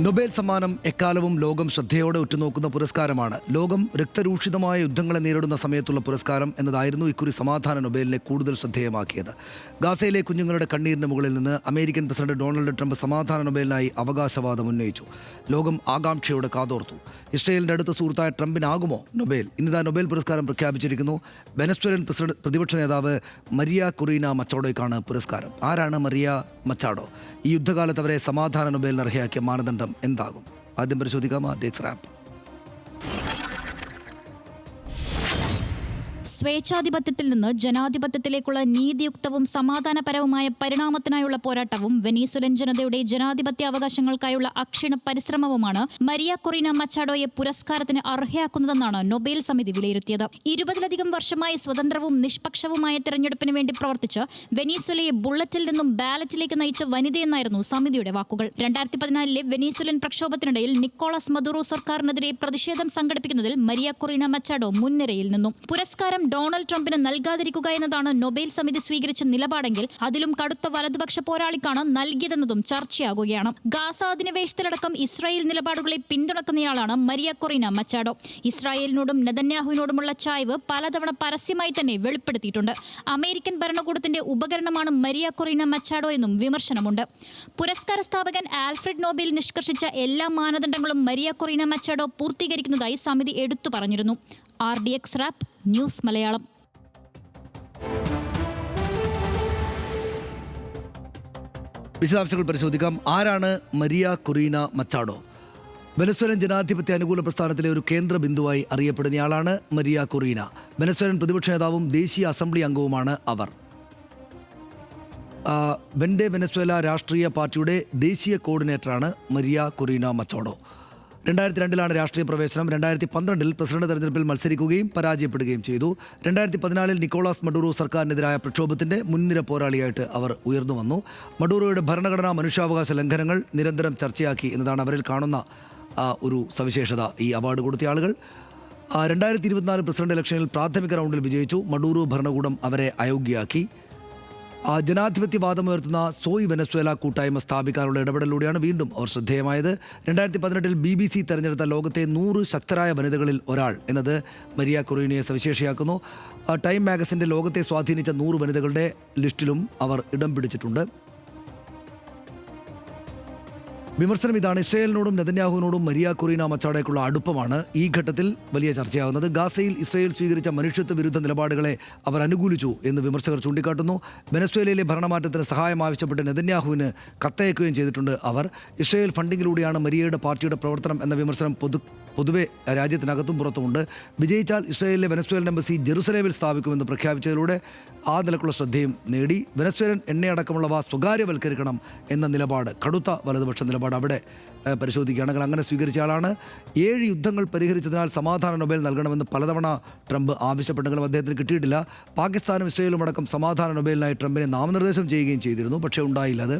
Nobel സമ്മാനം എക്കാലവും ലോകം ശ്രദ്ധയോടെ ഉറ്റുനോക്കുന്ന പുരസ്കാരമാണ്. ലോകം രക്തരൂഷിതമായ യുദ്ധങ്ങളെ നേരിടുന്ന സമയത്തുള്ള പുരസ്കാരം എന്നതായിരുന്നു ഇക്കുറി സമാധാന നൊബേലിനെ കൂടുതൽ ശ്രദ്ധേയമാക്കിയത്. ഗാസയിലെ കുഞ്ഞുങ്ങളുടെ കണ്ണീരിന് മുകളിൽ നിന്ന് അമേരിക്കൻ പ്രസിഡന്റ് ഡൊണാൾഡ് ട്രംപ് സമാധാന നൊബേലിനായി അവകാശവാദം ഉന്നയിച്ചു. ലോകം ആകാംക്ഷയോടെ കാതോർത്തു. ഇസ്രയേലിന്റെ അടുത്ത സുഹൃത്തായ ട്രംപിനാകുമോ നൊബേൽ? ഇന്നിതാ നൊബേൽ പുരസ്കാരം പ്രഖ്യാപിച്ചിരിക്കുന്നു. വെനസ്വേലൻ പ്രതിപക്ഷ നേതാവ് മരിയ കൊറീന മച്ചാഡോയ്ക്കാണ് പുരസ്കാരം. ആരാണ് മരിയ മച്ചാഡോ? ഈ യുദ്ധകാലത്ത് അവരെ സമാധാന നൊബേലിന് അർഹയാക്കിയ മാനദണ്ഡം എന്താകും? ആദ്യം പരിശോധിക്കാം ഡേറ്റ്സ് റാപ്പ്. സ്വേച്ഛാധിപത്യത്തിൽ നിന്ന് ജനാധിപത്യത്തിലേക്കുള്ള നീതിയുക്തവും സമാധാനപരവുമായ പരിണാമത്തിനായുള്ള പോരാട്ടവും വെനീസുലൻ ജനതയുടെ ജനാധിപത്യ അവകാശങ്ങൾക്കായുള്ള അക്ഷീണ പരിശ്രമവുമാണ് മരിയ കൊറീന മച്ചാഡോയെ പുരസ്കാരത്തിന് അർഹയാക്കുന്നതെന്നാണ് നൊബേൽ സമിതി വിലയിരുത്തിയത്. 20-ലധികം വർഷമായി സ്വതന്ത്രവും നിഷ്പക്ഷവുമായ തെരഞ്ഞെടുപ്പിന് വേണ്ടി പ്രവർത്തിച്ച് വെനീസുലയെ ബുള്ളറ്റിൽ നിന്നും ബാലറ്റിലേക്ക് നയിച്ച വനിതയെന്നായിരുന്നു സമിതിയുടെ വാക്കുകൾ. 2014-ലെ വെനീസുലൻ പ്രക്ഷോഭത്തിനിടയിൽ നിക്കോളാസ് മദുറോ സർക്കാരിനെതിരെ പ്രതിഷേധം സംഘടിപ്പിക്കുന്നതിൽ മരിയ കൊറീന മച്ചാഡോ മുൻനിരയിൽ നിന്നു. പുരസ്കാരം ഡൊണാൾഡ് ട്രംപിന് നൽകാതിരിക്കുക എന്നതാണ് നൊബേൽ സമിതി സ്വീകരിച്ച നിലപാടെങ്കിൽ അതിലും കടുത്ത വലതുപക്ഷ പോരാളിക്കാണ് നൽകിയതെന്നതും ചർച്ചയാകുകയാണ്. ഗാസ അധിനിവേശത്തിലടക്കം ഇസ്രായേൽ നിലപാടുകളെ പിന്തുണക്കുന്നയാളാണ് മരിയ കൊറീന മച്ചാഡോ. ഇസ്രായേലിനോടും നെതന്യാഹുവിനോടുമുള്ള ചായ്വ് പലതവണ പരസ്യമായി തന്നെ വെളിപ്പെടുത്തിയിട്ടുണ്ട്. അമേരിക്കൻ ഭരണകൂടത്തിന്റെ ഉപകരണമാണ് മരിയ കൊറീന മച്ചാഡോ എന്നും വിമർശനമുണ്ട്. പുരസ്കാര സ്ഥാപകൻ ആൽഫ്രഡ് നോബേൽ നിഷ്കർഷിച്ച എല്ലാ മാനദണ്ഡങ്ങളും മരിയ കൊറീന മച്ചാഡോ പൂർത്തീകരിക്കുന്നതായി സമിതി എടുത്തു പറഞ്ഞിരുന്നു. RDX rap news Malayalam. വിശദാംശങ്ങൾ പരിശോധിക്കാം. ആരാണ് മരിയ കൊറീന മച്ചാഡോ? വെനസ്വേലൻ ജനാധിപത്യ അനുകൂല പ്രസ്ഥാനത്തിലെ ഒരു കേന്ദ്ര ബിന്ദുവായി അറിയപ്പെടുന്നയാളാണ് മരിയ കൊറീന. വെനസ്വേലൻ പ്രതിപക്ഷ നേതാവും ദേശീയ അസംബ്ലി അംഗവുമാണ് അവർ. വെൻഡെ വെനസ്വേല രാഷ്ട്രീയ പാർട്ടിയുടെ ദേശീയ കോർഡിനേറ്ററാണ് മരിയ കൊറീന മച്ചാഡോ. 2002-ലാണ് രാഷ്ട്രീയ പ്രവേശനം. 2012-ൽ പ്രസിഡന്റ് തെരഞ്ഞെടുപ്പിൽ മത്സരിക്കുകയും പരാജയപ്പെടുകയും ചെയ്തു. 2014-ൽ നിക്കോളാസ് മഡൂറോ സർക്കാരിനെതിരായ പ്രക്ഷോഭത്തിന്റെ മുൻനിര പോരാളിയായിട്ട് അവർ ഉയർന്നു വന്നു. മഡൂറോയുടെ ഭരണഘടനാ മനുഷ്യാവകാശ ലംഘനങ്ങൾ നിരന്തരം ചർച്ചയാക്കി എന്നതാണ് അവരിൽ കാണുന്ന ഒരു സവിശേഷത. ഈ അവാർഡ് കൊടുത്ത ആളുകൾ 2024 പ്രസിഡന്റ് ഇലക്ഷനിൽ പ്രാഥമിക റൗണ്ടിൽ വിജയിച്ചു. മഡൂറോ ഭരണകൂടം അവരെ അയോഗ്യയാക്കി. ജനാധിപത്യവാദമുയർത്തുന്ന സോയ് വെനസ്വേല കൂട്ടായ്മ സ്ഥാപിക്കാനുള്ള ഇടപെടലിലൂടെയാണ് വീണ്ടും അവർ ശ്രദ്ധേയമായത്. 2018-ൽ BBC തെരഞ്ഞെടുത്ത ലോകത്തെ 100 ശക്തരായ വനിതകളിൽ ഒരാൾ എന്നത് മരിയ കൊറീനയെ സവിശേഷയാക്കുന്നു. ടൈം മാഗസിൻ്റെ ലോകത്തെ സ്വാധീനിച്ച 100 വനിതകളുടെ ലിസ്റ്റിലും അവർ ഇടം പിടിച്ചിട്ടുണ്ട്. വിമർശനം ഇതാണ്: ഇസ്രയേലിനോടും നെതന്യാഹുവിനോടും മരിയ കൊറീന മച്ചാഡോയ്ക്കുള്ള അടുപ്പമാണ് ഈ ഘട്ടത്തിൽ വലിയ ചർച്ചയാകുന്നത്. ഗാസയിൽ ഇസ്രയേൽ സ്വീകരിച്ച മനുഷ്യത്വ വിരുദ്ധ നിലപാടുകളെ അവർ അനുകൂലിച്ചു എന്ന് വിമർശകർ ചൂണ്ടിക്കാട്ടുന്നു. വെനസ്വേലയിലെ ഭരണമാറ്റത്തിന് സഹായം ആവശ്യപ്പെട്ട് നെതന്യാഹുവിന് കത്തയക്കുകയും ചെയ്തിട്ടുണ്ട് അവർ. ഇസ്രയേൽ ഫണ്ടിങ്ങിലൂടെയാണ് മരിയയുടെ പാർട്ടിയുടെ പ്രവർത്തനം എന്ന വിമർശനം പൊതുവെ രാജ്യത്തിനകത്തും പുറത്തുമുണ്ട്. വിജയിച്ചാൽ ഇസ്രയേലിലെ വെനസ്വേലൻ എംബസി ജെറുസലേമിൽ സ്ഥാപിക്കുമെന്ന് പ്രഖ്യാപിച്ചതിലൂടെ ആ നിലക്കുള്ള ശ്രദ്ധയും നേടി. വെനസ്വേലൻ എണ്ണയടക്കമുള്ളവ സ്വകാര്യവൽക്കരിക്കണം എന്ന നിലപാട്, കടുത്ത വലതുപക്ഷ നിലപാട് അവിടെ പരിശോധിക്കുകയാണെങ്കിൽ അങ്ങനെ സ്വീകരിച്ച ആളാണ്. 7 യുദ്ധങ്ങൾ പരിഹരിച്ചതിനാൽ സമാധാന നൊബേൽ നൽകണമെന്ന് പലതവണ ട്രംപ് ആവശ്യപ്പെട്ടെങ്കിലും അദ്ദേഹത്തിന് കിട്ടിയിട്ടില്ല. പാകിസ്ഥാനും ഇസ്രയേലും അടക്കം സമാധാന നൊബേലിനായി ട്രംപിനെ നാമനിർദ്ദേശം ചെയ്യുകയും ചെയ്തിരുന്നു. പക്ഷേ ഉണ്ടായില്ല. അത്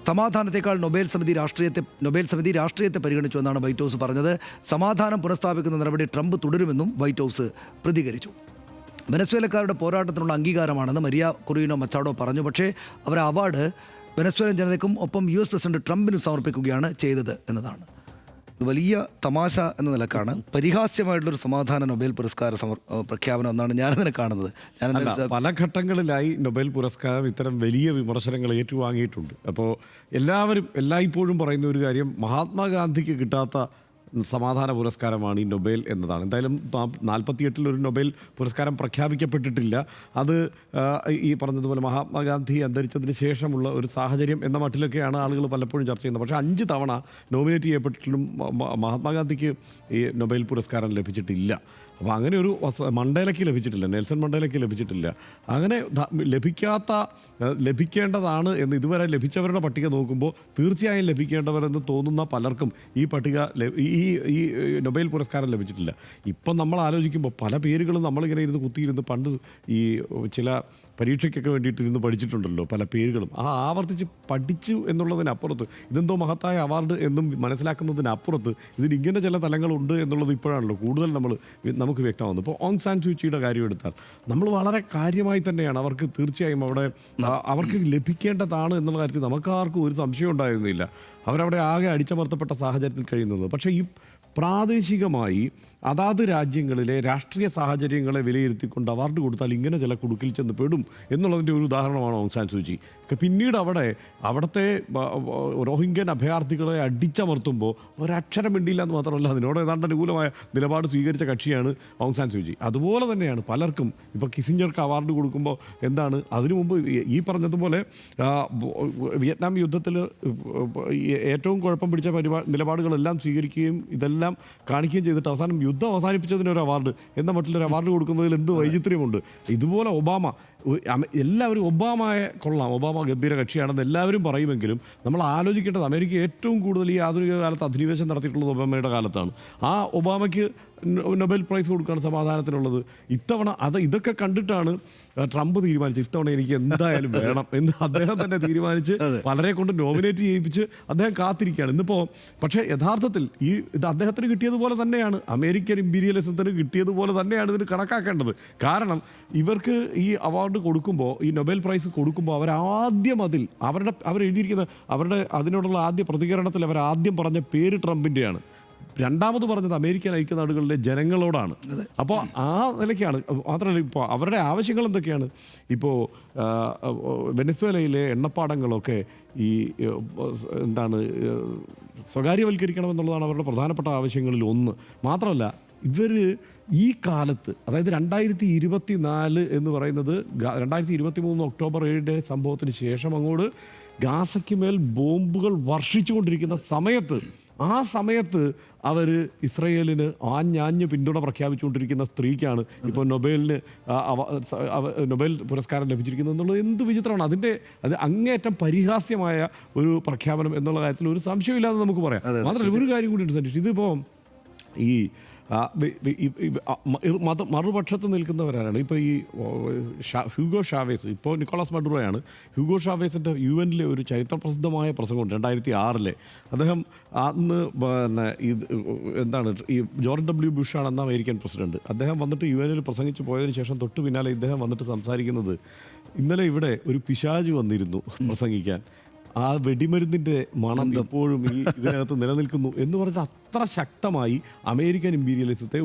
സമാധാനത്തെക്കാൾ നൊബേൽ സമിതി രാഷ്ട്രീയത്തെ പരിഗണിച്ചു എന്നാണ് വൈറ്റ് ഹൗസ് പറഞ്ഞത്. സമാധാനം പുനഃസ്ഥാപിക്കുന്ന നടപടി ട്രംപ് തുടരുമെന്നും വൈറ്റ് ഹൗസ് പ്രതികരിച്ചു. വെനസ്വേലക്കാരുടെ പോരാട്ടത്തിനുള്ള അംഗീകാരമാണെന്ന് മരിയ കൊറീന മച്ചാഡോ പറഞ്ഞു. പക്ഷേ അവർ അവാർഡ് വെനസ്വേലൻ ജനതയ്ക്കും ഒപ്പം US പ്രസിഡന്റ് ട്രംപിനും സമർപ്പിക്കുകയാണ് ചെയ്തത് എന്നതാണ്. ഇത് വലിയ തമാശ എന്ന നിലക്കാണ്, പരിഹാസ്യമായിട്ടുള്ളൊരു സമാധാന നൊബേൽ പുരസ്കാര പ്രഖ്യാപനം എന്നാണ് ഞാനതിനെ കാണുന്നത്. പല ഘട്ടങ്ങളിലായി നൊബേൽ പുരസ്കാരം ഇത്തരം വലിയ വിമർശനങ്ങൾ ഏറ്റുവാങ്ങിയിട്ടുണ്ട്. അപ്പോൾ എല്ലായ്പ്പോഴും പറയുന്ന ഒരു കാര്യം, മഹാത്മാഗാന്ധിക്ക് കിട്ടാത്ത സമാധാന പുരസ്കാരമാണ് ഈ നൊബേൽ എന്നതാണ്. എന്തായാലും 48-ൽ ഒരു നൊബേൽ പുരസ്കാരം പ്രഖ്യാപിക്കപ്പെട്ടിട്ടില്ല. അത് ഈ പറഞ്ഞതുപോലെ മഹാത്മാഗാന്ധി അന്തരിച്ചതിന് ശേഷമുള്ള ഒരു സാഹചര്യം എന്ന മട്ടിലൊക്കെയാണ് ആളുകൾ പലപ്പോഴും ചർച്ച ചെയ്യുന്നത്. പക്ഷേ 5 തവണ നോമിനേറ്റ് ചെയ്യപ്പെട്ടിട്ടും മഹാത്മാഗാന്ധിക്ക് ഈ നൊബേൽ പുരസ്കാരം ലഭിച്ചിട്ടില്ല. അപ്പോൾ അങ്ങനെ ഒരു മണ്ടേലയ്ക്ക് ലഭിച്ചിട്ടില്ല, നെൽസൺ മണ്ടേലയ്ക്ക് ലഭിച്ചിട്ടില്ല. അങ്ങനെ ലഭിക്കേണ്ടതാണ് എന്ന് ഇതുവരെ ലഭിച്ചവരുടെ പട്ടിക നോക്കുമ്പോൾ തീർച്ചയായും ലഭിക്കേണ്ടവരെന്ന് തോന്നുന്ന പലർക്കും ഈ നൊബേൽ പുരസ്കാരം ലഭിച്ചിട്ടില്ല. ഇപ്പം നമ്മൾ ആലോചിക്കുമ്പോൾ പല പേരുകളും നമ്മളിങ്ങനെ കുത്തിയിരുന്ന് പണ്ട് ഈ ചില പരീക്ഷയ്ക്കൊക്കെ വേണ്ടിയിട്ട് ഇരുന്ന് പഠിച്ചിട്ടുണ്ടല്ലോ പല പേരുകളും. ആവർത്തിച്ച് പഠിച്ചു എന്നുള്ളതിനപ്പുറത്ത് ഇതെന്തോ മഹത്തായ അവാർഡ് എന്നും മനസ്സിലാക്കുന്നതിനപ്പുറത്ത് ഇതിനിങ്ങനെ ചില തലങ്ങളുണ്ട് എന്നുള്ളത് ഇപ്പോഴാണല്ലോ കൂടുതൽ നമുക്ക് വ്യക്തമാകുന്നത്. ഇപ്പോൾ ഓങ് സാൻ സൂചിയുടെ കാര്യം എടുത്താൽ നമ്മൾ വളരെ കാര്യമായി തന്നെയാണ് അവർക്ക് തീർച്ചയായും അവർക്ക് ലഭിക്കേണ്ടതാണ് എന്നുള്ള കാര്യത്തിൽ നമുക്കാർക്കും ഒരു സംശയം ഉണ്ടായിരുന്നില്ല. അവരവിടെ ആകെ അടിച്ചമർത്തപ്പെട്ട സാഹചര്യത്തിൽ കഴിയുന്നത്. പക്ഷേ ഈ പ്രാദേശികമായി അതാത് രാജ്യങ്ങളിലെ രാഷ്ട്രീയ സാഹചര്യങ്ങളെ വിലയിരുത്തിക്കൊണ്ട് അവാർഡ് കൊടുത്താൽ ഇങ്ങനെ ചില കുടുക്കിൽ ചെന്ന് പെടും എന്നുള്ളതിൻ്റെ ഒരു ഉദാഹരണമാണ് ഓങ് സാൻ സൂചി. പിന്നീട് അവിടുത്തെ റോഹിംഗ്യൻ അഭയാർത്ഥികളെ അടിച്ചമർത്തുമ്പോൾ ഒരക്ഷരം മിണ്ടിയില്ല എന്ന് മാത്രമല്ല, അതിനോട് ഏതാണ്ട് അനുകൂലമായ നിലപാട് സ്വീകരിച്ച കക്ഷിയാണ് ഓങ് സാൻ സൂചി. അതുപോലെ തന്നെയാണ് പലർക്കും ഇപ്പോൾ കിസിഞ്ചർക്ക് അവാർഡ് കൊടുക്കുമ്പോൾ എന്താണ് അതിനു മുമ്പ് ഈ പറഞ്ഞതുപോലെ വിയറ്റ്നാം യുദ്ധത്തിൽ ഏറ്റവും കുഴപ്പം പിടിച്ച നിലപാടുകളെല്ലാം സ്വീകരിക്കുകയും ഇതെല്ലാം കാണിക്കുകയും ചെയ്തിട്ട് അവസാനം യുദ്ധം അവസാനിപ്പിച്ചതിനൊരു അവാർഡ് എന്ന മട്ടിലൊരു അവാർഡ് കൊടുക്കുന്നതിൽ എന്ത് വൈചിത്ര്യമുണ്ട്. ഇതുപോലെ എല്ലാവരും ഒബാമയെ കൊള്ളാം, ഒബാമ ഗംഭീര കക്ഷിയാണെന്ന് എല്ലാവരും പറയുമെങ്കിലും നമ്മൾ ആലോചിക്കേണ്ടത് അമേരിക്ക ഏറ്റവും കൂടുതൽ ഈ ആധുനിക കാലത്ത് അധിനിവേശം നടത്തിയിട്ടുള്ളത് ഒബാമയുടെ കാലത്താണ്. ആ ഒബാമയ്ക്ക് നൊബേൽ പ്രൈസ് കൊടുക്കുകയാണ് സമാധാനത്തിനുള്ളത്. ഇത്തവണ ഇതൊക്കെ കണ്ടിട്ടാണ് ട്രംപ് തീരുമാനിച്ചത് ഇത്തവണ എനിക്ക് എന്തായാലും വേണം എന്ന് അദ്ദേഹം തന്നെ തീരുമാനിച്ച് പലരെ കൊണ്ട് നോമിനേറ്റ് ചെയ്യിപ്പിച്ച് അദ്ദേഹം കാത്തിരിക്കുകയാണ് ഇന്നിപ്പോൾ. പക്ഷേ യഥാർത്ഥത്തിൽ ഇത് അദ്ദേഹത്തിന് കിട്ടിയതുപോലെ തന്നെയാണ്, അമേരിക്കൻ ഇമ്പീരിയലിസത്തിന് കിട്ടിയതുപോലെ തന്നെയാണ് ഇതിന് കണക്കാക്കേണ്ടത്. കാരണം ഇവർക്ക് ഈ അവാർഡ് കൊടുക്കുമ്പോൾ, ഈ നൊബേൽ പ്രൈസ് കൊടുക്കുമ്പോൾ അവരാദ്യം അവരെഴുതിയിരിക്കുന്ന അതിനോടുള്ള ആദ്യ പ്രതികരണത്തിൽ അവരാദ്യം പറഞ്ഞ പേര് ട്രംപിൻ്റെയാണ്. രണ്ടാമത് പറഞ്ഞത് അമേരിക്കൻ ഐക്യനാടുകളിലെ ജനങ്ങളോടാണ്. അപ്പോൾ ആ നിലയ്ക്കാണ്. മാത്രമല്ല ഇപ്പോൾ അവരുടെ ആവശ്യങ്ങൾ എന്തൊക്കെയാണ്? ഇപ്പോൾ വെനസ്വേലയിലെ എണ്ണപ്പാടങ്ങളൊക്കെ സ്വകാര്യവൽക്കരിക്കണമെന്നുള്ളതാണ് അവരുടെ പ്രധാനപ്പെട്ട ആവശ്യങ്ങളിൽ ഒന്ന്. മാത്രമല്ല ഇവർ ഈ കാലത്ത്, അതായത് 2024 എന്ന് പറയുന്നത് 2023 ഒക്ടോബർ 7 സംഭവത്തിന് ശേഷം അങ്ങോട്ട് ഗാസയ്ക്ക് മേൽ ബോംബുകൾ വർഷിച്ചുകൊണ്ടിരിക്കുന്ന ആ സമയത്ത് അവർ ഇസ്രയേലിന് ആഞ്ഞാഞ്ഞ് പിന്തുണ പ്രഖ്യാപിച്ചുകൊണ്ടിരിക്കുന്ന സ്ത്രീക്കാണ് ഇപ്പോൾ നൊബേൽ പുരസ്കാരം ലഭിച്ചിരിക്കുന്നത് എന്നുള്ളത് എന്ത് വിചിത്രമാണ്. അത് അങ്ങേയറ്റം പരിഹാസ്യമായ ഒരു പ്രഖ്യാപനം എന്നുള്ള കാര്യത്തിൽ ഒരു സംശയമില്ലാതെ നമുക്ക് പറയാം. മാത്രമല്ല ഒരു കാര്യം കൂടി ഉണ്ട് സന്തോഷ്, ഇതിപ്പോൾ ഈ മറുപക്ഷത്ത് നിൽക്കുന്നവരാണ്. ഇപ്പോൾ ഈ ഹ്യൂഗോ ഷാവേസ്, ഇപ്പോൾ നിക്കോളാസ് മഡുറോയാണ്. ഹ്യൂഗോ ഷാവേസിൻ്റെ UN ഒരു ചരിത്രപ്രസിദ്ധമായ പ്രസംഗമുണ്ട് 2006. അദ്ദേഹം അന്ന് ഈ ജോർജ് W. ബുഷാണ് അന്ന് അമേരിക്കൻ പ്രസിഡന്റ്. അദ്ദേഹം വന്നിട്ട് UN പ്രസംഗിച്ച് പോയതിന് ശേഷം തൊട്ട് പിന്നാലെ ഇദ്ദേഹം വന്നിട്ട് സംസാരിക്കുന്നത്, ഇന്നലെ ഇവിടെ ഒരു പിശാച് വന്നിരുന്നു പ്രസംഗിക്കാൻ, ആ വെടിമരുന്നിൻ്റെ മണം എപ്പോഴും ഇതിനകത്ത് നിലനിൽക്കുന്നു എന്ന് പറഞ്ഞാൽ അത്ര ശക്തമായി അമേരിക്കൻ ഇമ്പീരിയലിസത്തെ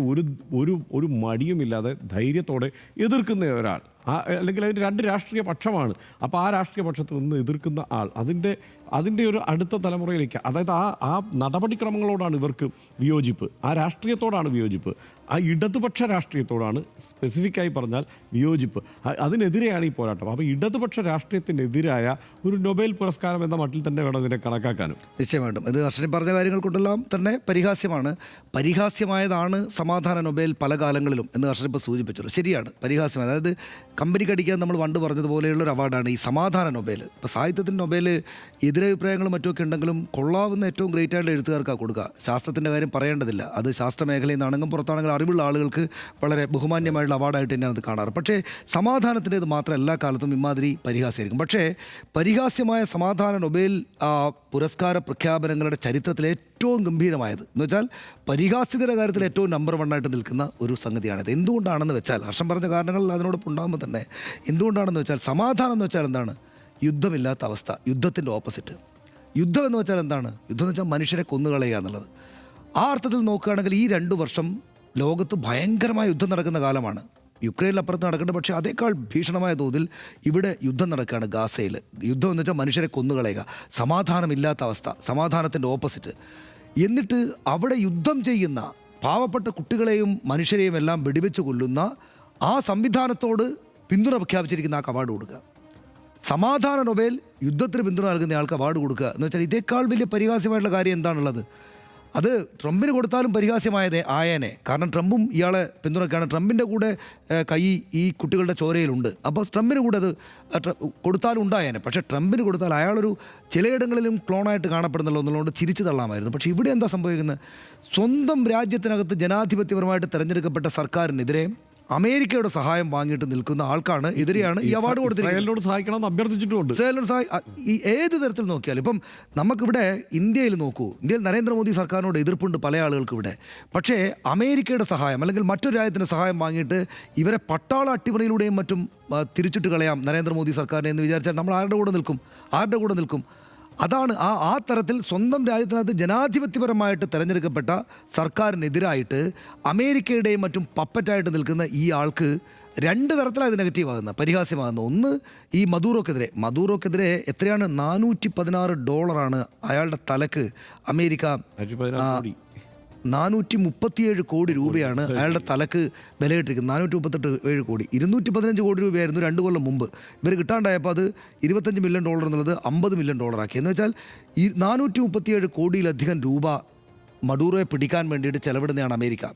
ഒരു മടിയുമില്ലാതെ ധൈര്യത്തോടെ എതിർക്കുന്ന ഒരാൾ, അല്ലെങ്കിൽ അതിൻ്റെ രണ്ട് രാഷ്ട്രീയ പക്ഷമാണ്. അപ്പോൾ ആ രാഷ്ട്രീയ പക്ഷത്ത് നിന്ന് എതിർക്കുന്ന ആൾ അതിൻ്റെ ഒരു അടുത്ത തലമുറയിലേക്ക്, അതായത് ആ നടപടിക്രമങ്ങളോടാണ് ഇവർക്ക് വിയോജിപ്പ്, ആ രാഷ്ട്രീയത്തോടാണ് വിയോജിപ്പ്, ആ ഇടതുപക്ഷ രാഷ്ട്രീയത്തോടാണ് സ്പെസിഫിക്കായി പറഞ്ഞാൽ വിയോജിപ്പ്. അതിനെതിരെയാണ് ഈ പോരാട്ടം. അപ്പോൾ ഇടതുപക്ഷ രാഷ്ട്രീയത്തിനെതിരായ ഒരു നൊബേൽ പുരസ്കാരം എന്ന മട്ടിൽ തന്നെ വേണം ഇതിനെ കണക്കാക്കാനും. നിശ്ചയമായിട്ടും ഇത് ഹർഷനി പറഞ്ഞ കാര്യങ്ങൾ കൊണ്ടെല്ലാം തന്നെ പരിഹാസ്യമാണ്. പരിഹാസ്യമായതാണ് സമാധാന നൊബേൽ പല കാലങ്ങളിലും എന്ന് ഹർഷനി ഇപ്പോൾ സൂചിപ്പിച്ചത്. ശരിയാണ്, പരിഹാസ്യമായ, അതായത് കമ്പനി കടിക്കാൻ നമ്മൾ പണ്ട് പറഞ്ഞതുപോലെയുള്ളൊരു അവാർഡാണ് ഈ സമാധാന നൊബേൽ. ഇപ്പോൾ സാഹിത്യത്തിന് നൊബേൽ എതിരഭിപ്രായങ്ങളും മറ്റുമൊക്കെ ഉണ്ടെങ്കിലും കൊള്ളാവുന്ന ഏറ്റവും ഗ്രേറ്റ് ആയിട്ടുള്ള എഴുത്തുകാർക്കാണ് കൊടുക്കുക. ശാസ്ത്രത്തിൻ്റെ കാര്യം പറയേണ്ടതില്ല, അത് ശാസ്ത്രമേഖലയിൽ നിന്നാണെങ്കിലും പുറത്താണെങ്കിലും അറിവുള്ള ആളുകൾക്ക് വളരെ ബഹുമാന്യമായിട്ടുള്ള അവാർഡായിട്ട് തന്നെയാണ് അത് കാണാറ്. പക്ഷേ സമാധാനത്തിൻ്റേത് മാത്രം എല്ലാ കാലത്തും ഇമാതിരി പരിഹാസ്യമായിരിക്കും. പക്ഷേ പരിഹാസ്യമായ സമാധാന നൊബേൽ പുരസ്കാര പ്രഖ്യാപനങ്ങളുടെ ചരിത്രത്തിലെ ഏറ്റവും ഗംഭീരമായത് എന്ന് വെച്ചാൽ പരിഹാസ്യതയുടെ കാര്യത്തിൽ ഏറ്റവും നമ്പർ 1 ആയിട്ട് നിൽക്കുന്ന ഒരു സംഗതിയാണിത്. എന്തുകൊണ്ടാണെന്ന് വെച്ചാൽ ഹർഷം പറഞ്ഞ കാരണങ്ങൾ അതിനോടൊപ്പം ഉണ്ടാകുമ്പോൾ തന്നെ എന്തുകൊണ്ടാണെന്ന് വെച്ചാൽ സമാധാനം എന്ന് വെച്ചാൽ എന്താണ്? യുദ്ധമില്ലാത്ത അവസ്ഥ, യുദ്ധത്തിൻ്റെ ഓപ്പോസിറ്റ്. യുദ്ധം എന്ന് വെച്ചാൽ എന്താണ്? യുദ്ധം എന്ന് വെച്ചാൽ മനുഷ്യരെ കൊന്നുകളയുക എന്നുള്ളത്. ആ അർത്ഥത്തിൽ നോക്കുകയാണെങ്കിൽ ഈ 2 വർഷം ലോകത്ത് ഭയങ്കരമായ യുദ്ധം നടക്കുന്ന കാലമാണ്. യുക്രൈനിലപ്പുറത്ത് നടക്കേണ്ടത്, പക്ഷേ അതേക്കാൾ ഭീഷണമായ തോതിൽ ഇവിടെ യുദ്ധം നടക്കുകയാണ് ഗാസയിൽ. യുദ്ധം എന്ന് വെച്ചാൽ മനുഷ്യരെ കൊന്നുകളയുക, സമാധാനമില്ലാത്ത അവസ്ഥ, സമാധാനത്തിൻ്റെ ഓപ്പോസിറ്റ്. എന്നിട്ട് അവിടെ യുദ്ധം ചെയ്യുന്ന പാവപ്പെട്ട കുട്ടികളെയും മനുഷ്യരെയും എല്ലാം വെടിവെച്ച് കൊല്ലുന്ന ആ സംവിധാനത്തോട് പിന്തുണ പ്രഖ്യാപിച്ചിരിക്കുന്ന ആൾക്ക് അവാർഡ് കൊടുക്കുക. സമാധാന നൊബേൽ യുദ്ധത്തിന് പിന്തുണ നൽകുന്ന ആൾക്ക് അവാർഡ് കൊടുക്കുക എന്ന് വെച്ചാൽ ഇതേക്കാൾ വലിയ പരിഹാസ്യമായിട്ടുള്ള കാര്യം എന്താണുള്ളത്? അത് ട്രംപിന് കൊടുത്താലും ആയേനെ. കാരണം ട്രംപും ഇയാളെ പിന്തുണയ്ക്കുകയാണ്. ട്രംപിൻ്റെ കൂടെ കൈ ഈ കുട്ടികളുടെ ചോരയിലുണ്ട്. അപ്പോൾ ട്രംപിന് കൂടെ അത് കൊടുത്താലും ഉണ്ടായേനെ. പക്ഷേ ട്രംപിന് കൊടുത്താൽ അയാളൊരു ചിലയിടങ്ങളിലും ക്ലോണായിട്ട് കാണപ്പെടുന്നല്ലോ എന്നുള്ളതുകൊണ്ട് ചിരിച്ചു തള്ളാമായിരുന്നു. പക്ഷേ ഇവിടെ എന്താ സംഭവിക്കുന്നത്? സ്വന്തം രാജ്യത്തിനകത്ത് ജനാധിപത്യപരമായിട്ട് തിരഞ്ഞെടുക്കപ്പെട്ട സർക്കാരിനെതിരെ അമേരിക്കയുടെ സഹായം വാങ്ങിയിട്ട് നിൽക്കുന്ന ആൾക്കാണ് എതിരെയാണ് ഈ അവാർഡ് കൊടുത്തിരിക്കുന്നത്. സഹായിക്കണമെന്ന് അഭ്യർത്ഥിച്ചിട്ടുണ്ട്. ഈ ഏത് തരത്തിൽ നോക്കിയാൽ ഇപ്പം നമുക്കിവിടെ ഇന്ത്യയിൽ നോക്കൂ, ഇന്ത്യയിൽ നരേന്ദ്രമോദി സർക്കാരിനോട് എതിർപ്പുണ്ട് പല ആളുകൾക്ക് ഇവിടെ. പക്ഷേ അമേരിക്കയുടെ സഹായം അല്ലെങ്കിൽ മറ്റൊരു രാജ്യത്തിൻ്റെ സഹായം വാങ്ങിയിട്ട് ഇവരെ പട്ടാള അട്ടിമറിയിലൂടെയും മറ്റും തിരിച്ചിട്ട് കളയാം നരേന്ദ്രമോദി സർക്കാരിനെ എന്ന് വിചാരിച്ചാൽ നമ്മൾ ആരുടെ കൂടെ നിൽക്കും? അതാണ് ആ തരത്തിൽ സ്വന്തം രാജ്യത്തിനകത്ത് ജനാധിപത്യപരമായിട്ട് തിരഞ്ഞെടുക്കപ്പെട്ട സർക്കാരിനെതിരായിട്ട് അമേരിക്കയുടെയും മറ്റും പപ്പറ്റായിട്ട് നിൽക്കുന്ന ഈ ആൾക്ക് രണ്ട് തരത്തിലാണ് ഇത് നെഗറ്റീവ് ആകുന്നത്, പരിഹാസ്യമാകുന്നത്. ഒന്ന്, ഈ മദൂറോക്കെതിരെ എത്രയാണ് $416 അയാളുടെ തലക്ക് അമേരിക്ക 437 കോടി രൂപയാണ് അയാളുടെ തലക്ക് വിലയിട്ടിരിക്കുന്നത്. 437 കോടി, 215 കോടി രൂപയായിരുന്നു 2 കൊല്ലം മുമ്പ്. ഇവർ കിട്ടാണ്ടായപ്പോൾ അത് $25 മില്യൺ എന്നുള്ളത് $50 മില്യൺ ആക്കി. എന്ന് വെച്ചാൽ ഈ 437 കോടിയിലധികം രൂപ മഡൂറോയെ പിടിക്കാൻ വേണ്ടിയിട്ട് ചെലവിടുന്നതാണ് അമേരിക്ക.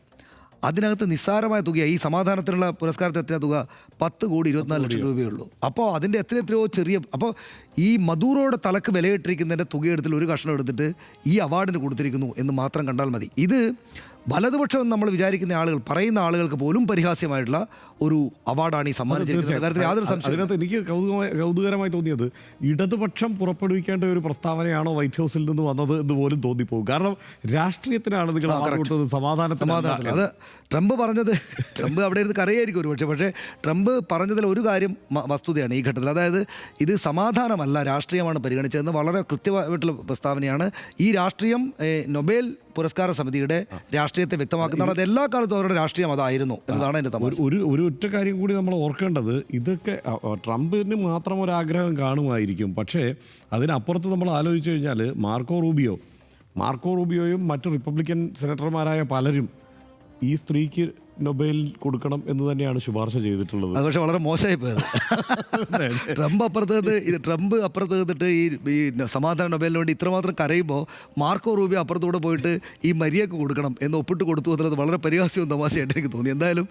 അതിനകത്ത് നിസ്സാരമായ തുകയാണ്. ഈ സമാധാനത്തിനുള്ള പുരസ്കാരത്തിന് എത്ര തുക? 10 കോടി 24 ലക്ഷം രൂപയുള്ളൂ. അപ്പോൾ അതിൻ്റെ എത്രയോ ചെറിയ, അപ്പോൾ ഈ മദൂറോയുടെ തലക്ക് വിലയിട്ടിരിക്കുന്നതിൻ്റെ തുകയെടുത്തിൽ ഒരു കഷ്ണം എടുത്തിട്ട് ഈ അവാർഡിന് കൊടുത്തിരിക്കുന്നു എന്ന് മാത്രം കണ്ടാൽ മതി. ഇത് വലതുപക്ഷം എന്ന് നമ്മൾ വിചാരിക്കുന്ന ആളുകൾ, പറയുന്ന ആളുകൾക്ക് പോലും പരിഹാസ്യമായിട്ടുള്ള ഒരു അവാർഡാണ് ഈ സമ്മാനിച്ചിരിക്കുന്നത്. കാര്യത്തിൽ യാതൊരു സംശയം. അതിനകത്ത് എനിക്ക് കൗതുകരമായി തോന്നിയത് ഇടതുപക്ഷം പുറപ്പെടുവിക്കേണ്ട ഒരു പ്രസ്താവനയാണോ വൈറ്റ് ഹൗസിൽ നിന്ന് വന്നത് എന്ന് പോലും തോന്നിപ്പോകും. കാരണം രാഷ്ട്രീയത്തിനാണ് നിങ്ങൾ കൊടുത്തത്, സമാധാനത്തിൽ. അത് ട്രംപ് പറഞ്ഞത്, ട്രംപ് അവിടെ ഇരുന്ന് കരയായിരിക്കും ഒരു പക്ഷേ ട്രംപ് പറഞ്ഞതിൽ ഒരു കാര്യം വസ്തുതയാണ് ഈ ഘട്ടത്തിൽ. അതായത് ഇത് സമാധാനമല്ല, രാഷ്ട്രീയമാണ് പരിഗണിച്ചതെന്ന് വളരെ കൃത്യമായിട്ടുള്ള പ്രസ്താവനയാണ്. ഈ രാഷ്ട്രീയം നൊബേൽ പുരസ്കാര സമിതിയുടെ രാഷ്ട്രീയത്തെ വ്യക്തമാക്കുന്നതാണ്. അത് എല്ലാ കാലത്തും അവരുടെ രാഷ്ട്രീയം അതായിരുന്നു എന്നതാണ് എൻ്റെ തമാശ. ഒരു ഒറ്റ കാര്യം കൂടി നമ്മൾ ഓർക്കേണ്ടത്, ഇതൊക്കെ ട്രംപിന് മാത്രം ഒരാഗ്രഹം കാണുമായിരിക്കും. പക്ഷേ അതിനപ്പുറത്ത് നമ്മൾ ആലോചിച്ച് കഴിഞ്ഞാൽ മാർക്കോ റൂബിയോയും മറ്റു റിപ്പബ്ലിക്കൻ സെനറ്റർമാരായ പലരും ഈ സ്ത്രീക്ക് നൊബേൽ കൊടുക്കണം എന്ന് തന്നെയാണ് ശുപാർശ ചെയ്തിട്ടുള്ളത്. അത് പക്ഷേ വളരെ മോശമായി പോയത്. ട്രംപ് അപ്പുറത്ത് നിന്നിട്ട് ഈ സമാധാന നൊബേലിന് വേണ്ടി ഇത്രമാത്രം കരയുമ്പോൾ മാർക്കോ റൂബിയോ അപ്പുറത്തൂടെ പോയിട്ട് ഈ മരിയക്ക് കൊടുക്കണം എന്ന് ഒപ്പിട്ട് കൊടുത്തു എന്നുള്ളത് വളരെ പരിഹാസ്യവും തമാശയായിട്ട് എനിക്ക് തോന്നി. എന്തായാലും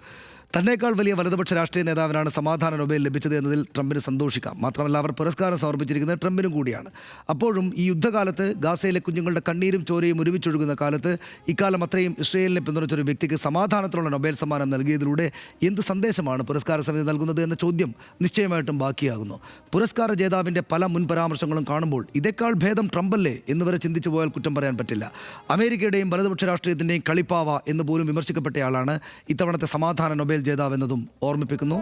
തന്നേക്കാൾ വലിയ വലതുപക്ഷ രാഷ്ട്രീയ നേതാവിനാണ് സമാധാന നൊബേൽ ലഭിച്ചത് എന്നതിൽ ട്രംപിന് സന്തോഷിക്കാം. മാത്രമല്ല അവർ പുരസ്കാരം സമർപ്പിച്ചിരിക്കുന്നത് ട്രംപിനും കൂടിയാണ്. അപ്പോഴും ഈ യുദ്ധകാലത്ത് ഗാസയിലെ കുഞ്ഞുങ്ങളുടെ കണ്ണീരും ചോരയും ഒരുമിച്ചൊഴുകുന്ന കാലത്ത് ഇക്കാലം അത്രയും ഇസ്രയേലിനെ പിന്തുണച്ചൊരു വ്യക്തിക്ക് സമാധാനത്തിലുള്ള നൊബേൽ സമ്മാനം നൽകിയതിലൂടെ എന്ത് സന്ദേശമാണ് പുരസ്കാര സമിതി നൽകുന്നത് എന്ന ചോദ്യം നിശ്ചയമായിട്ടും ബാക്കിയാകുന്നു. പുരസ്കാര ജേതാവിൻ്റെ പല മുൻ പരാമർശങ്ങളും കാണുമ്പോൾ ഇതേക്കാൾ ഭേദം ട്രംപല്ലേ എന്ന് വരെ ചിന്തിച്ചു പോയാൽ കുറ്റം പറയാൻ പറ്റില്ല. അമേരിക്കയുടെയും വലതുപക്ഷ രാഷ്ട്രീയത്തിൻ്റെയും കളിപ്പാവ എന്ന് പോലും വിമർശിക്കപ്പെട്ടയാളാണ് ഇത്തവണത്തെ സമാധാന നൊബേൽ ജേതാവെന്നതും ഓർമ്മിപ്പിക്കുന്നു.